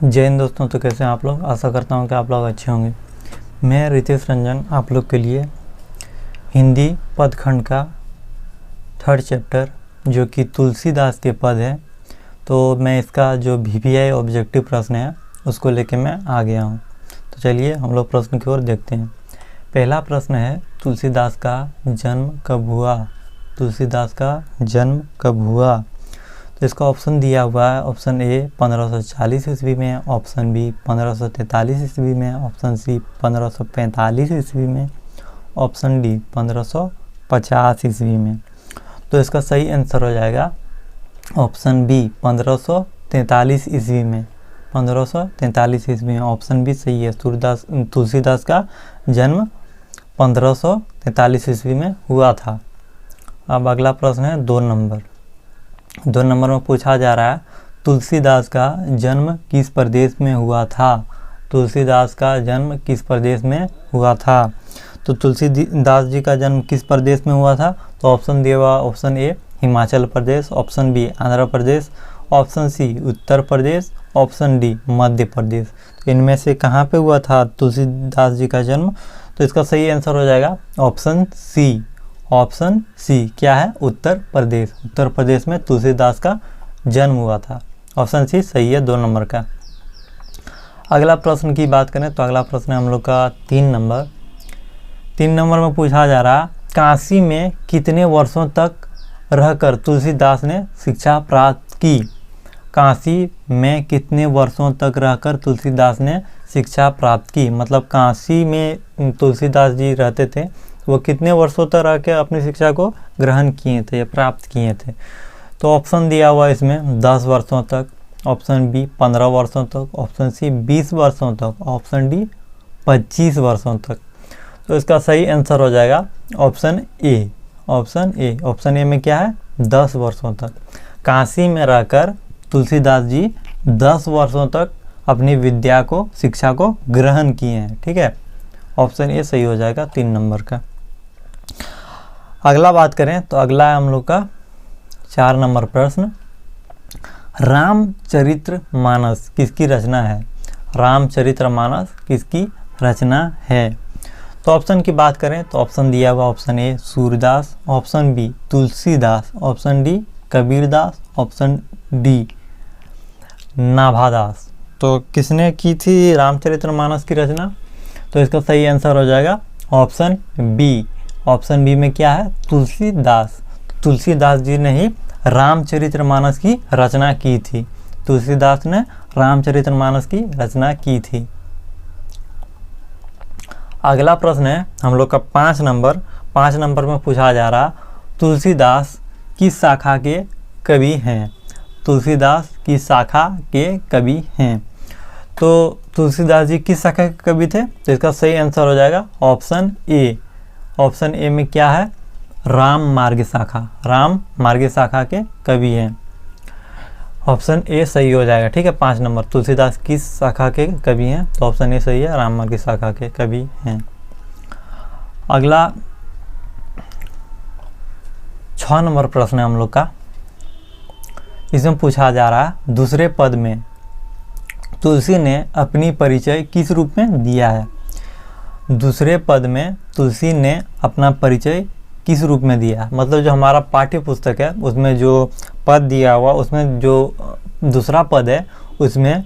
जय हिंद दोस्तों। तो कैसे हैं आप लोग? आशा करता हूं कि आप लोग अच्छे होंगे। मैं रितेश रंजन आप लोग के लिए हिंदी पदखंड का 3rd चैप्टर जो कि तुलसीदास के पद है, तो मैं इसका जो VVI ऑब्जेक्टिव प्रश्न है उसको लेके मैं आ गया हूं। तो चलिए हम लोग प्रश्न की ओर देखते हैं। पहला प्रश्न है, तुलसीदास का जन्म कब हुआ? तुलसीदास का जन्म कब हुआ? तो इसका ऑप्शन दिया हुआ है। ऑप्शन ए 1540 ईस्वी में, ऑप्शन बी 1543 ईस्वी में, ऑप्शन सी 1545 ईस्वी में, ऑप्शन डी 1550 ईस्वी में। तो इसका सही आंसर हो जाएगा ऑप्शन बी 1543 ईस्वी में। 1543 ईस्वी में ऑप्शन बी सही है। तुलसीदास का जन्म 1543 ईस्वी में हुआ था। अब अगला प्रश्न है 2 नंबर। 2 नंबर में पूछा जा रहा है, तुलसीदास का जन्म किस प्रदेश में हुआ था? तुलसीदास का जन्म किस प्रदेश में हुआ था? तो तुलसीदास जी का जन्म किस प्रदेश में हुआ था? तो ऑप्शन दिया हुआ, option A Himachal Pradesh, option B Andhra Pradesh, option C Uttar Pradesh, option D Madhya Pradesh. तो इनमें से कहाँ पे हुआ था तुलसीदास जी का जन्म? तो इसका सही आंसर हो जाएगा ऑप्शन सी। ऑप्शन सी क्या है? उत्तर प्रदेश। उत्तर प्रदेश में तुलसीदास का जन्म हुआ था। ऑप्शन सी सही है 2 नंबर का। अगला प्रश्न की बात करें तो अगला प्रश्न है हम लोग का 3 नंबर। 3 नंबर में पूछा जा रहा, काशी में कितने वर्षों तक रहकर तुलसीदास ने शिक्षा प्राप्त की? काशी में कितने वर्षों तक रहकर तुलसीदास ने शिक्षा प्राप्त की? मतलब काशी में तुलसीदास जी रहते थे, वो कितने वर्षों तक रह के अपनी शिक्षा को ग्रहण किए थे या प्राप्त किए थे? तो ऑप्शन दिया हुआ इसमें 10 वर्षों तक, ऑप्शन बी 15 वर्षों तक, ऑप्शन सी 20 वर्षों तक, ऑप्शन डी 25 वर्षों तक। तो इसका सही आंसर हो जाएगा option A. Option A. Option A में क्या है? 10 वर्षों तक। काशी में रहकर तुलसीदास जी 10 वर्षों तक अपनी विद्या को, शिक्षा को ग्रहण किए हैं। ठीक है, ऑप्शन ए सही हो जाएगा 3 नंबर का। अगला बात करें तो अगला है हम लोग का 4 नंबर प्रश्न। रामचरितमानस किसकी रचना है? रामचरितमानस किसकी रचना है? तो ऑप्शन की बात करें तो ऑप्शन दिया हुआ, option A Surdas, option B Tulsidas, option D Kabirdas, option D Nabhadas. तो किसने की थी रामचरितमानस की रचना? तो इसका सही आंसर हो जाएगा ऑप्शन बी। ऑप्शन बी में क्या है? तुलसीदास। तुलसीदास जी ने ही रामचरितमानस की रचना की थी। तुलसीदास ने रामचरितमानस की रचना की थी। अगला प्रश्न है हम लोग का 5 नंबर। 5 नंबर में पूछा जा रहा, तुलसीदास किस शाखा के कवि हैं? तुलसीदास किस शाखा के कवि हैं? तो तुलसीदास जी किस शाखा के कवि थे? तो इसका सही आंसर हो जाएगा ऑप्शन ए। ऑप्शन ए में क्या है? राम मार्ग शाखा। राम मार्ग शाखा के कवि हैं। ऑप्शन ए सही हो जाएगा। ठीक है, 5 नंबर तुलसीदास किस शाखा के कवि हैं? तो ऑप्शन ए सही है, राम मार्ग शाखा के कवि हैं। अगला 6 नंबर प्रश्न है हम लोग का। इसमें पूछा जा रहा है, दूसरे पद में तुलसी ने अपनी परिचय किस रूप में दिया है? दूसरे पद में तुलसी ने अपना परिचय किस रूप में दिया? मतलब जो हमारा पाठ्य पुस्तक है उसमें जो पद दिया हुआ, उसमें जो दूसरा पद है उसमें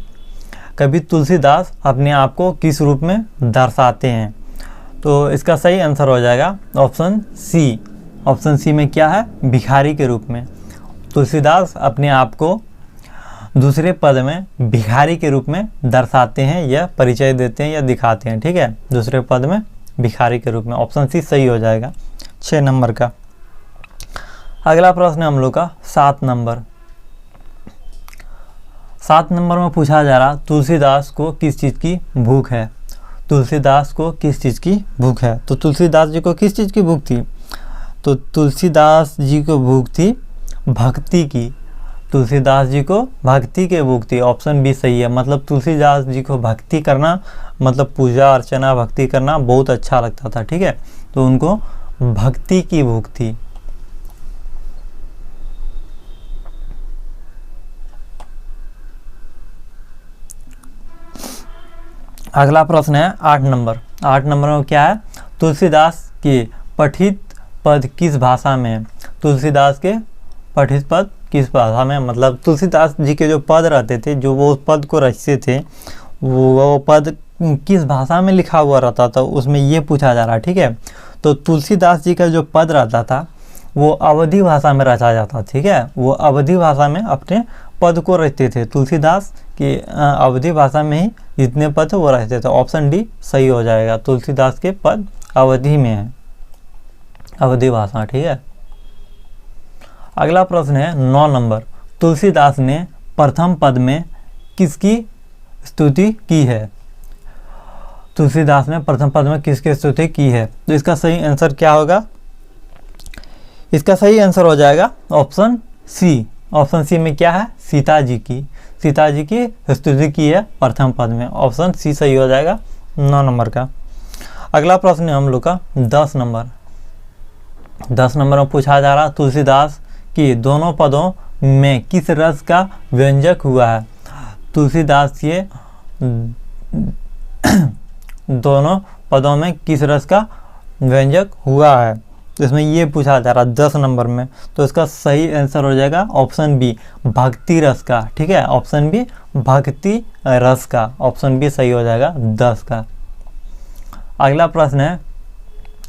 कभी तुलसीदास अपने आप को किस रूप में दर्शाते हैं? तो इसका सही आंसर हो जाएगा ऑप्शन सी। ऑप्शन सी में क्या है? भिखारी के रूप में। तुलसीदास अपने आप को दूसरे पद में भिखारी के रूप में दर्शाते हैं या परिचय देते हैं या दिखाते हैं। ठीक है, दूसरे पद में भिखारी के रूप में। ऑप्शन सी सही हो जाएगा 6 नंबर का। अगला प्रश्न है हम लोग का 7 नंबर। 7 नंबर में पूछा जा रहा, तुलसीदास को किस चीज़ की भूख है? तुलसीदास को किस चीज़ की भूख है? तो तुलसीदास जी को किस चीज़ की भूख थी? तो तुलसीदास जी को भूख थी भक्ति की। तुलसीदास जी को भक्ति के भूख थी। ऑप्शन बी सही है। मतलब तुलसीदास जी को भक्ति करना, मतलब पूजा अर्चना भक्ति करना बहुत अच्छा लगता था। ठीक है, तो उनको भक्ति की भूख थी। अगला प्रश्न है 8 नंबर। 8 नंबर में क्या है? तुलसीदास के पठित पद किस भाषा में है? तुलसीदास के पठित पद किस भाषा में? मतलब तुलसीदास जी के जो पद रहते थे, जो वो पद को रचते थे, वो पद किस भाषा में लिखा हुआ रहता था, उसमें ये पूछा जा रहा है। ठीक है, तो तुलसीदास जी का जो पद रहता था वो अवधी भाषा में रचा जाता। ठीक है, वो अवधी भाषा में अपने पद को रचते थे। तुलसीदास की अवधी भाषा में ही जितने पद वो रचते थे। ऑप्शन डी सही हो जाएगा। तुलसीदास के पद अवधी में है, अवधी भाषा। ठीक है, अगला प्रश्न है 9 नंबर। तुलसीदास ने प्रथम पद में किसकी स्तुति की है? तुलसीदास ने प्रथम पद में किसकी स्तुति की है? तो इसका सही आंसर क्या होगा? इसका सही आंसर हो जाएगा ऑप्शन सी। ऑप्शन सी में क्या है? सीता जी की। सीता जी की स्तुति की है प्रथम पद में। ऑप्शन सी सही हो जाएगा 9 नंबर का। अगला प्रश्न है हम लोग का 10 नंबर। 10 नंबर में पूछा जा रहा तुलसीदास की दोनों पदों में किस रस का व्यंजक हुआ है? तुलसीदास के दोनों पदों में किस रस का व्यंजक हुआ है? तो इसमें ये पूछा जा रहा 10 नंबर में। तो इसका सही आंसर हो जाएगा ऑप्शन बी, भक्ति रस का। ठीक है, ऑप्शन बी भक्ति रस का। ऑप्शन बी सही हो जाएगा 10 का। अगला प्रश्न है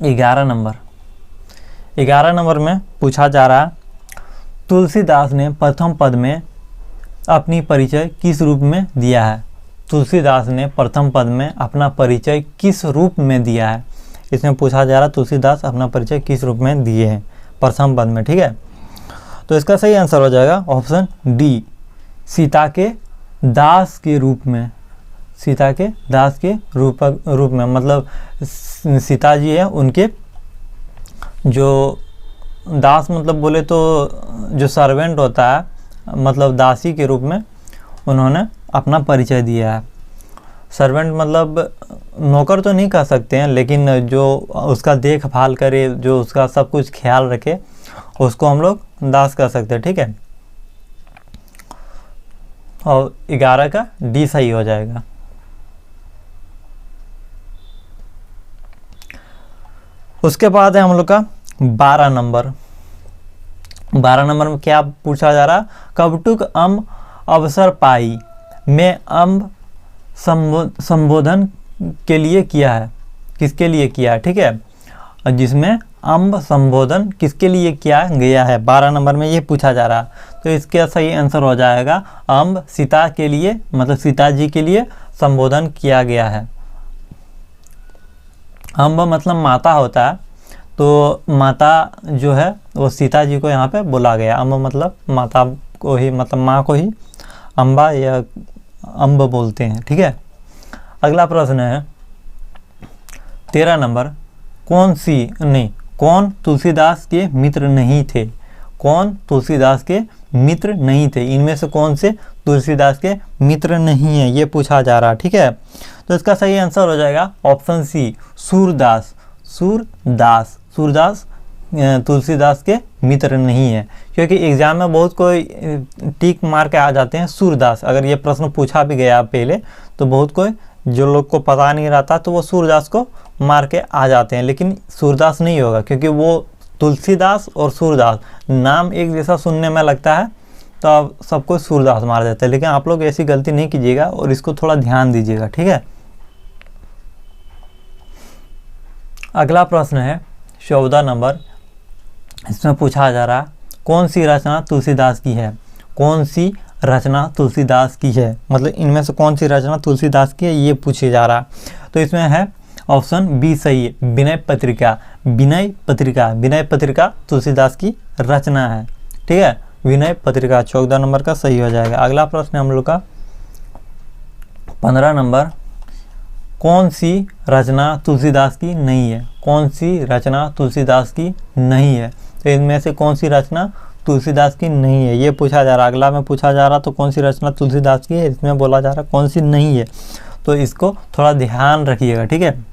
11 नंबर। 11 नंबर में पूछा जा रहा तुलसीदास ने प्रथम पद में अपनी परिचय किस रूप में दिया है? तुलसीदास ने प्रथम पद में अपना परिचय किस रूप में दिया है? इसमें पूछा जा रहा तुलसीदास अपना परिचय किस रूप में दिए हैं प्रथम पद में। ठीक है, तो इसका सही आंसर हो जाएगा ऑप्शन डी, सीता के दास के रूप में। सीता के दास के रूप में, मतलब सीता जी है उनके जो दास, मतलब बोले तो जो सर्वेंट होता है, मतलब दासी के रूप में उन्होंने अपना परिचय दिया है। सर्वेंट मतलब नौकर तो नहीं कह सकते हैं, लेकिन जो उसका देखभाल करे, जो उसका सब कुछ ख्याल रखे, उसको हम लोग दास कह सकते हैं। ठीक है, और 11 का डी सही हो जाएगा। उसके बाद है हम लोग का 12 नंबर। 12 नंबर में क्या पूछा जा रहा? कबटुक अम्ब अवसर पाई में अम्ब संबोधन के लिए किया है, किसके लिए किया है? ठीक है, जिसमें अम्ब संबोधन किसके लिए किया गया है? 12 नंबर में ये पूछा जा रहा। तो इसका सही आंसर हो जाएगा अम्ब सीता के लिए, मतलब सीता जी के लिए संबोधन किया गया है। अम्ब मतलब माता होता है, तो माता जो है वो सीता जी को यहाँ पे बोला गया। अम्ब मतलब माता को ही, मतलब माँ को ही अम्बा या अम्ब बोलते हैं। ठीक है, अगला प्रश्न है 13 नंबर। कौन तुलसीदास के मित्र नहीं थे? कौन तुलसीदास के मित्र नहीं थे? इनमें से कौन से तुलसीदास के मित्र नहीं है, ये पूछा जा रहा। ठीक है, तो इसका सही आंसर हो जाएगा ऑप्शन सी, सूरदास। सूरदास तुलसीदास के मित्र नहीं है, क्योंकि एग्जाम में बहुत कोई टिक मार के आ जाते हैं सूरदास। अगर ये प्रश्न पूछा भी गया पहले, तो बहुत कोई जो लोग को पता नहीं रहता तो वो सूरदास को मार के आ जाते हैं, लेकिन सूरदास नहीं होगा, क्योंकि वो तुलसीदास और सूरदास नाम एक जैसा सुनने में लगता है, तो आप सबको सूरदास मार देते हैं। लेकिन आप लोग ऐसी गलती नहीं कीजिएगा और इसको थोड़ा ध्यान दीजिएगा। ठीक है, अगला प्रश्न है 14 नंबर। इसमें पूछा जा रहा कौन सी रचना तुलसीदास की है? कौन सी रचना तुलसीदास की है, मतलब इनमें से कौन सी रचना तुलसीदास की है, ये पूछे जा रहा। तो इसमें है ऑप्शन बी सही है, विनय पत्रिका। विनय पत्रिका तुलसीदास की रचना है। ठीक है, विनय पत्रिका 14 नंबर का सही हो जाएगा। अगला प्रश्न हम लोग का 15 नंबर। कौन सी रचना तुलसीदास की नहीं है? कौन सी रचना तुलसीदास की नहीं है? तो इनमें से कौन सी रचना तुलसीदास की नहीं है, ये पूछा जा रहा। अगला में पूछा जा रहा तो कौन सी रचना तुलसीदास की है, इसमें बोला जा रहा कौन सी नहीं है। तो इसको थोड़ा ध्यान रखिएगा। ठीक है,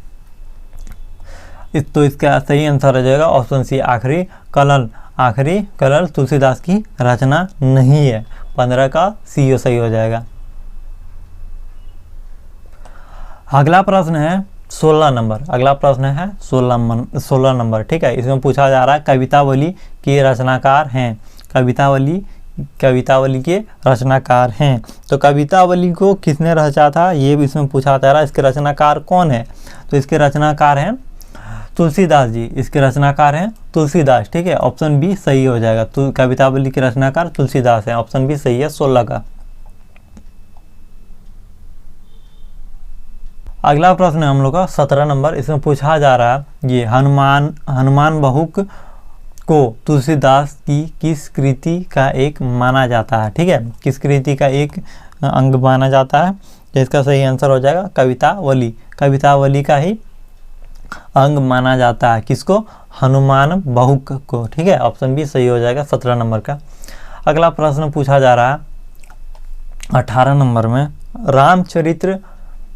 तो इसका सही आंसर हो जाएगा ऑप्शन सी, आखिरी कलल तुलसीदास की रचना नहीं है। 15 का सी सही हो जाएगा। अगला प्रश्न है 16 नंबर। अगला प्रश्न है 16 नंबर। ठीक है, इसमें पूछा जा रहा है कवितावली के रचनाकार हैं। कवितावली के रचनाकार हैं। तो कवितावली को किसने रचा था ये भी इसमें पूछा जा रहा है। इसके रचनाकार कौन है? तो इसके रचनाकार हैं तुलसीदास जी। इसके रचनाकार हैं तुलसीदास। ठीक है, ऑप्शन बी सही हो जाएगा। तो कवितावली के रचनाकार तुलसीदास हैं। ऑप्शन बी सही है 16 का। अगला प्रश्न है हम लोग का 17 नंबर। इसमें पूछा जा रहा है ये हनुमान बहुक को तुलसीदास की किस कृति का एक माना जाता है? ठीक है, किस कृति का एक अंग माना जाता है? तो इसका सही आंसर हो जाएगा कवितावली। कवितावली का ही अंग माना जाता है। किसको? हनुमान बहुक को। ठीक है, ऑप्शन बी सही हो जाएगा 17 नंबर का। अगला प्रश्न पूछा जा रहा है 18 नंबर में। रामचरित्र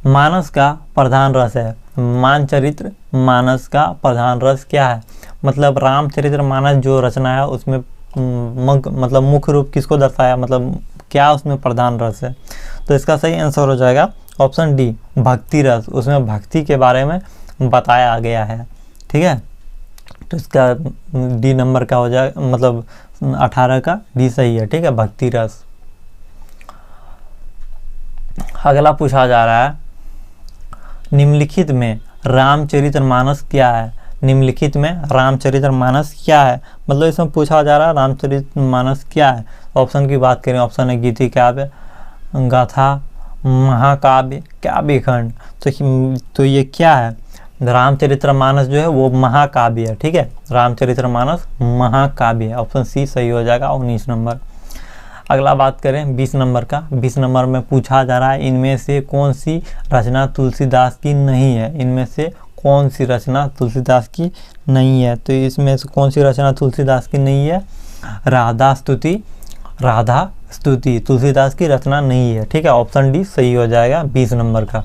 मानस का प्रधान रस है। रामचरित्र मानस का प्रधान रस क्या है? मतलब रामचरित्र मानस जो रचना है उसमें मतलब मुख्य रूप किसको दर्शाया, मतलब क्या उसमें प्रधान रस है? तो इसका सही आंसर हो जाएगा ऑप्शन डी भक्ति रस। उसमें भक्ति के बारे में बताया गया है। ठीक है, तो इसका डी नंबर का हो जाएगा, मतलब 18 का डी सही है। ठीक है, भक्ति रस। अगला पूछा जा रहा है निम्नलिखित में रामचरितमानस क्या है? निम्नलिखित में रामचरितमानस क्या है? मतलब इसमें पूछा जा रहा है रामचरितमानस क्या है? ऑप्शन की बात करें, ऑप्शन है गीति काव्य, गाथा, महाकाव्य, काव्य खंड। तो ये क्या है? रामचरितमानस जो है वो महाकाव्य है। ठीक है, रामचरितमानस महाकाव्य है। ऑप्शन सी सही हो जाएगा 19 नंबर। अगला बात करें 20 नंबर का। 20 नंबर में पूछा जा रहा है इनमें से कौन सी रचना तुलसीदास की नहीं है? इनमें से कौन सी रचना तुलसीदास की नहीं है? तो इसमें से कौन सी रचना तुलसीदास की नहीं है? राधा स्तुति तुलसीदास की रचना नहीं है। ठीक है, ऑप्शन डी सही हो जाएगा 20 नंबर का।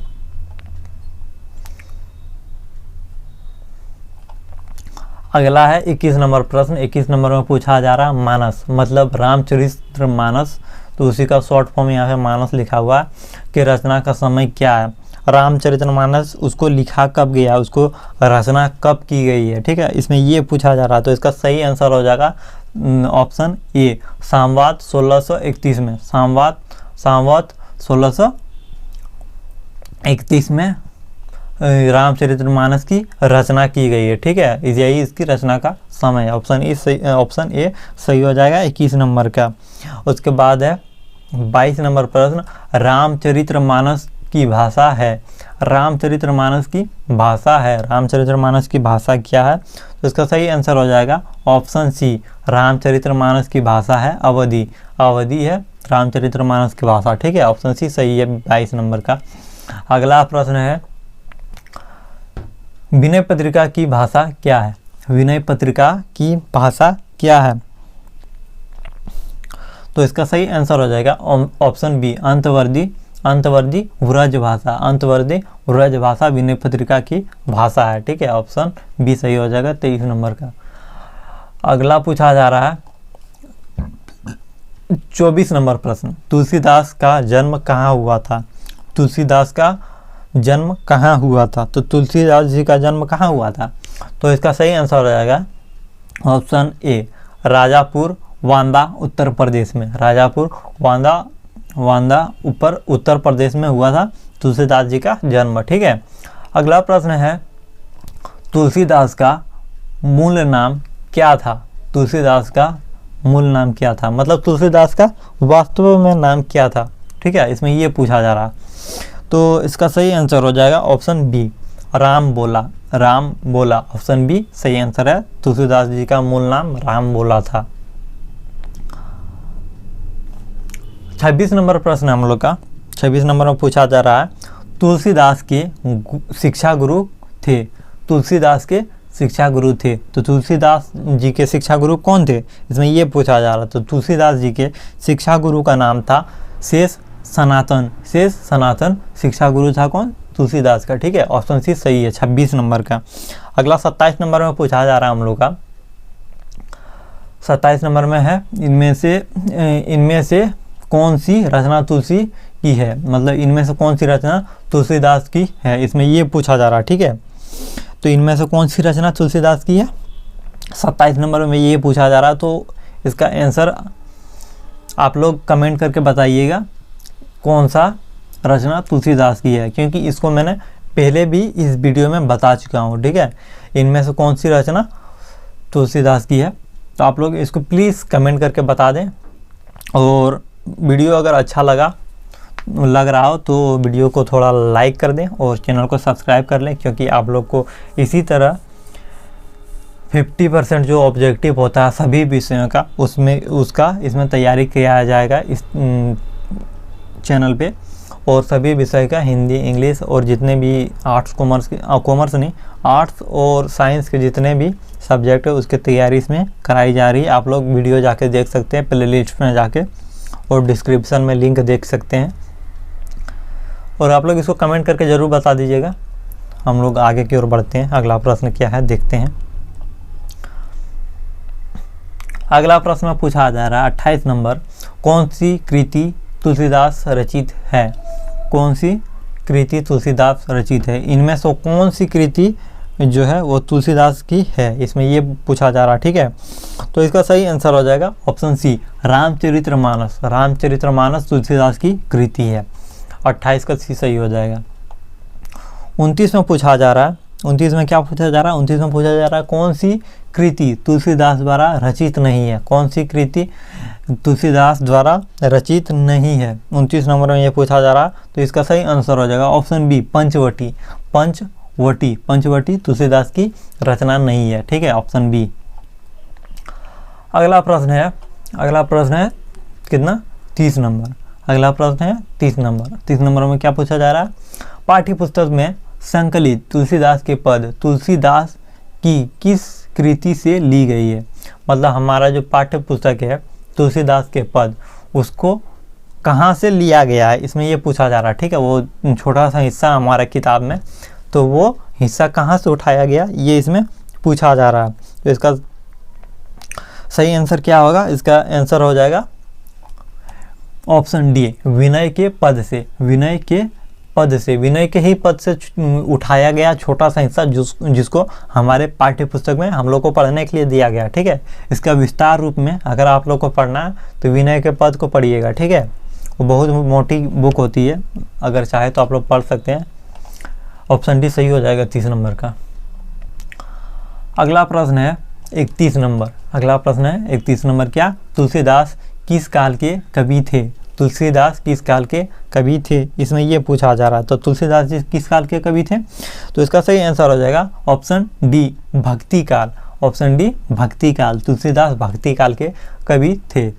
अगला है 21 नंबर प्रश्न। 21 नंबर में पूछा जा रहा है मानस, मतलब रामचरितमानस, तो उसी का शॉर्ट फॉर्म यहाँ पे मानस लिखा हुआ है कि रचना का समय क्या है? रामचरितमानस उसको लिखा कब गया, उसको रचना कब की गई है? ठीक है, इसमें ये पूछा जा रहा है। तो इसका सही आंसर हो जाएगा ऑप्शन ए संवत 1631 में। संवत 1631 में रामचरितमानस की रचना की गई है। ठीक है, यही इसकी रचना का समय है। ऑप्शन ए सही हो जाएगा 21 नंबर का। उसके बाद है 22 नंबर प्रश्न। रामचरितमानस की भाषा है। रामचरितमानस की भाषा है। रामचरितमानस की भाषा क्या है? तो इसका सही आंसर हो जाएगा ऑप्शन सी रामचरितमानस की भाषा है अवधी। अवधी है रामचरितमानस की भाषा। ठीक है, ऑप्शन सी सही है 22 नंबर का। अगला प्रश्न है विनय पत्रिका की भाषा क्या है? विनय पत्रिका की भाषा क्या है? तो इसका सही आंसर हो जाएगा ऑप्शन बी अंतवर्दी व्रज भाषा। अंतवर्दी व्रज भाषा विनय पत्रिका की भाषा है। ठीक है, ऑप्शन बी सही हो जाएगा 23 नंबर का। अगला पूछा जा रहा है 24 नंबर प्रश्न। तुलसीदास का जन्म कहाँ हुआ था? तुलसीदास का जन्म कहाँ हुआ था? तो तुलसीदास जी का जन्म कहाँ हुआ था? तो इसका सही आंसर हो जाएगा ऑप्शन ए राजापुर वांदा उत्तर प्रदेश में। राजापुर वांदा उत्तर प्रदेश में हुआ था तुलसीदास जी का जन्म। ठीक है, अगला प्रश्न है तुलसीदास का मूल नाम क्या था? तुलसीदास का मूल नाम क्या था? मतलब तुलसीदास का वास्तव में नाम क्या था? ठीक है, इसमें ये पूछा जा रहा। तो इसका सही आंसर हो जाएगा ऑप्शन बी राम बोला। ऑप्शन बी सही आंसर है। तुलसीदास जी का मूल नाम राम बोला था। 26 नंबर प्रश्न हम लोग का। 26 नंबर में पूछा जा रहा है तुलसीदास के शिक्षा गुरु थे। तुलसीदास के शिक्षा गुरु थे। तो तुलसीदास जी के शिक्षा गुरु कौन थे? इसमें ये पूछा जा रहा। तो तुलसीदास जी के शिक्षा गुरु का नाम था शेष सनातन शिक्षा गुरु था कौन? तुलसीदास का। ठीक है, ऑप्शन सी सही है 26 नंबर का। अगला 27 नंबर में पूछा जा रहा है हम लोग का। 27 नंबर में है इनमें से कौन सी रचना तुलसी की है, मतलब इनमें से कौन सी रचना तुलसीदास की है, इसमें ये पूछा जा रहा है। ठीक है, तो इनमें से कौन सी रचना तुलसीदास की है, 27 नंबर में ये पूछा जा रहा है। तो इसका आंसर आप लोग कमेंट करके बताइएगा कौन सा रचना तुलसीदास की है, क्योंकि इसको मैंने पहले भी इस वीडियो में बता चुका हूँ। ठीक है, इनमें से कौन सी रचना तुलसीदास की है, तो आप लोग इसको प्लीज़ कमेंट करके बता दें। और वीडियो अगर अच्छा लग रहा हो तो वीडियो को थोड़ा लाइक कर दें और चैनल को सब्सक्राइब कर लें, क्योंकि आप लोग को इसी तरह 50% जो ऑब्जेक्टिव होता है सभी विषयों का इसमें तैयारी किया जाएगा इस चैनल पे। और सभी विषय का हिंदी, इंग्लिश और जितने भी आर्ट्स और साइंस के जितने भी सब्जेक्ट है उसके तैयारी इसमें कराई जा रही है। आप लोग वीडियो जाके देख सकते हैं प्लेलिस्ट में जाके, और डिस्क्रिप्शन में लिंक देख सकते हैं। और आप लोग इसको कमेंट करके ज़रूर बता दीजिएगा। हम लोग आगे की ओर बढ़ते हैं। अगला प्रश्न क्या है देखते हैं। अगला प्रश्न पूछा जा रहा है 28 नंबर, कौन सी कृति तुलसीदास रचित है, कौन सी कृति तुलसीदास रचित है, इनमें से कौन सी कृति जो है वो तुलसीदास की है, इसमें ये पूछा जा रहा है। ठीक है, तो इसका सही आंसर हो जाएगा ऑप्शन सी, रामचरितमानस। रामचरितमानस तुलसीदास की कृति है, 28 का सी सही हो जाएगा। 29 में पूछा जा रहा है, 29 में क्या पूछा जा रहा है, 29 में पूछा जा रहा है कौन सी कृति तुलसीदास द्वारा रचित नहीं है, कौन सी कृति तुलसीदास द्वारा रचित नहीं है, 29 नंबर में ये पूछा जा रहा है। तो इसका सही आंसर हो जाएगा ऑप्शन बी, पंचवटी। पंचवटी तुलसीदास की रचना नहीं है। ठीक है, ऑप्शन बी। अगला प्रश्न है कितना, 30 नंबर। अगला प्रश्न है 30 नंबर। 30 नंबर में क्या पूछा जा रहा है, पाठ्य पुस्तक में संकलित तुलसीदास के पद तुलसीदास की किस कृति से ली गई है, मतलब हमारा जो पाठ्य पुस्तक है तुलसीदास के पद उसको कहाँ से लिया गया है, इसमें ये पूछा जा रहा है। ठीक है, वो छोटा सा हिस्सा हमारा किताब में, तो वो हिस्सा कहाँ से उठाया गया ये इसमें पूछा जा रहा है। तो इसका सही आंसर क्या होगा, इसका आंसर हो जाएगा ऑप्शन डी, विनय के पद से। विनय के ही पद से उठाया गया छोटा सा हिस्सा जिसको हमारे पाठ्य पुस्तक में हम लोग को पढ़ने के लिए दिया गया। ठीक है, इसका विस्तार रूप में अगर आप लोग को पढ़ना है तो विनय के पद को पढ़िएगा। ठीक है, वो बहुत मोटी बुक होती है, अगर चाहे तो आप लोग पढ़ सकते हैं। ऑप्शन डी सही हो जाएगा 30 नंबर का। अगला प्रश्न है 31 नंबर। अगला प्रश्न है 31 नंबर, क्या तुलसीदास किस काल के कवि थे, तुलसीदास किस काल के कवि थे, इसमें ये पूछा जा रहा है। तो तुलसीदास जी किस काल के कवि थे, तो इसका सही आंसर हो जाएगा ऑप्शन डी, भक्ति काल। ऑप्शन डी, भक्ति काल। तुलसीदास भक्ति काल के कवि थे।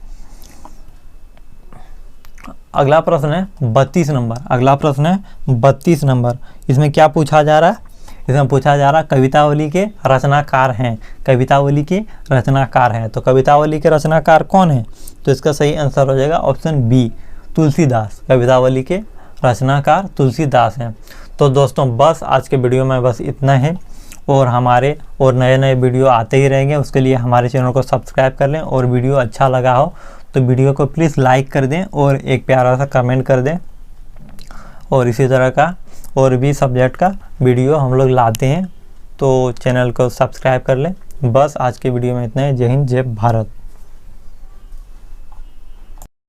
अगला प्रश्न है 32 नंबर। अगला प्रश्न है 32 नंबर। इसमें क्या पूछा जा रहा है, इसमें पूछा जा रहा है कवितावली के रचनाकार हैं, कवितावली के रचनाकार हैं। तो कवितावली के रचनाकार कौन है, तो इसका सही आंसर हो जाएगा ऑप्शन बी, तुलसीदास। कवितावली के रचनाकार तुलसीदास हैं। तो दोस्तों बस आज के वीडियो में बस इतना है, और हमारे और नए वीडियो आते ही रहेंगे। उसके लिए हमारे चैनल को सब्सक्राइब कर लें, और वीडियो अच्छा लगा हो तो वीडियो को प्लीज़ लाइक कर दें और एक प्यारा सा कमेंट कर दें। और इसी तरह का और भी सब्जेक्ट का वीडियो हम लोग लाते हैं, तो चैनल को सब्सक्राइब कर लें। बस आज के वीडियो में इतना है। जय हिंद, जय भारत।